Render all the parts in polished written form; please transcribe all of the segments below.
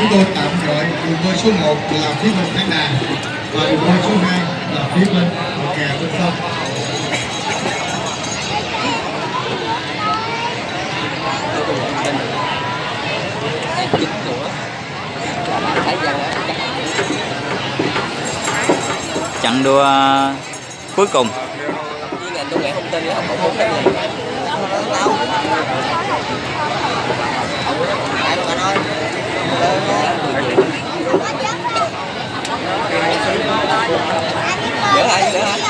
Chúng tôi tạm gọi đường đua số 1 là phía bên khán đài và đường đua số 2 là phía bên bờ kè bên sông. Trận đua cuối cùng. Tôi nghĩ không tin không có tin liền. Đỡ lại, đỡ lại.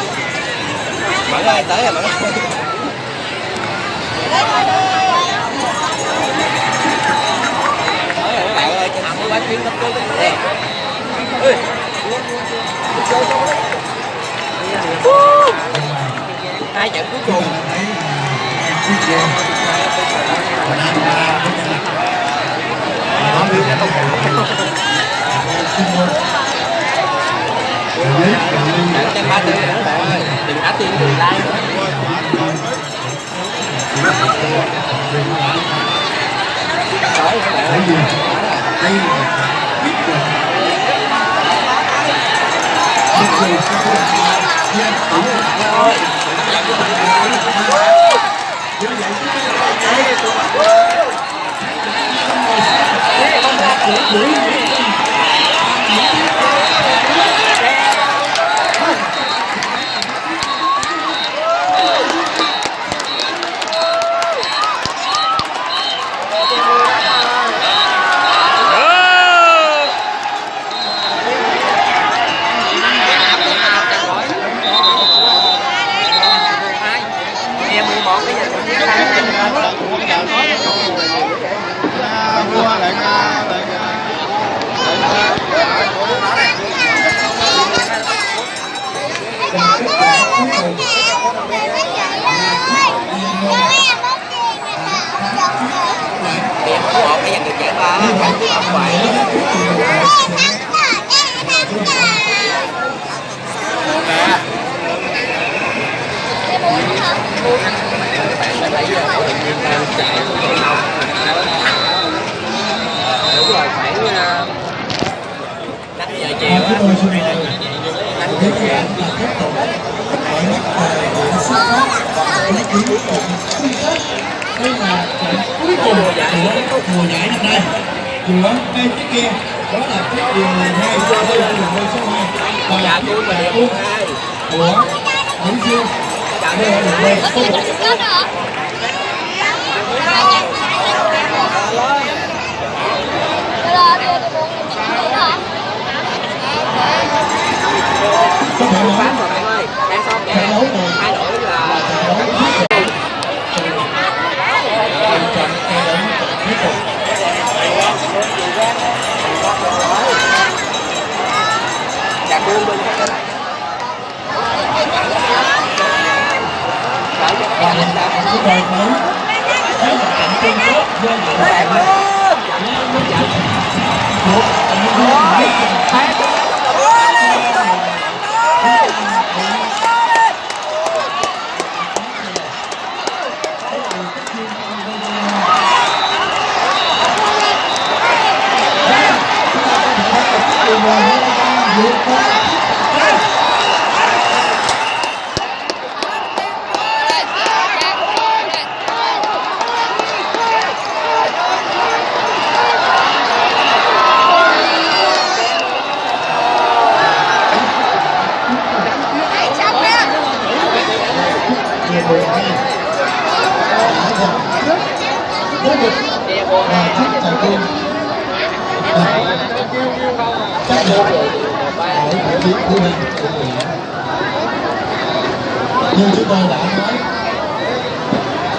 Mọi người tới rồi mọi người. Tới rồi các bạn ơi, trên hầm có bán chuyến cấp cứu đây. Ơi. Hai trận cuối cùng. Trận 34 nữa bạn ơi, đừng thả tiền từ like nữa. Đấy các bạn ơi. Đây là trận cuối cùng của mùa giải năm nay của hai chiếc kia, đó là chiếc điều 12 đây là đường đua số 2 và là của Nguyễn Dương. Đây là đường đua số 1. Có thể nói trận đấu này hai đội là trận đấu chúng tôi thấy thấy là trận chung kết do những bạn như chúng tôi đã nói,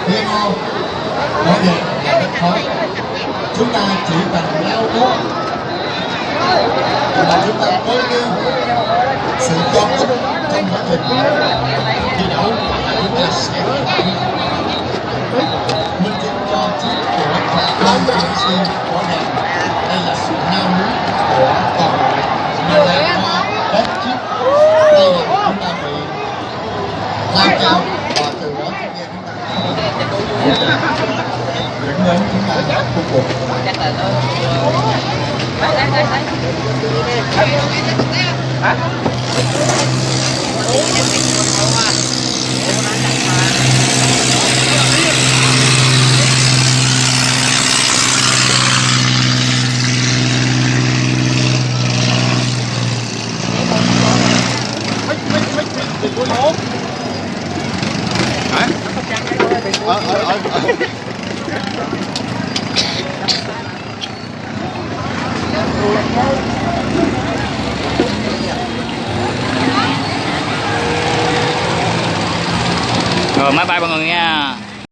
piano rõ ràng là rất khó. Chúng ta chỉ cần lao dốc và chúng ta coi như sự cho tích trong quá trình thi đấu là chúng ta sẽ minh chứng cho chiếc của Long Xuyên rõ ràng đây là sự hao hứng của toàn đội nhưng lại có đất chiếc đây là chúng ta bị lao cao và từ đó dẫn đến chúng ta đã phục vụ. Rồi bye bye mọi người nha.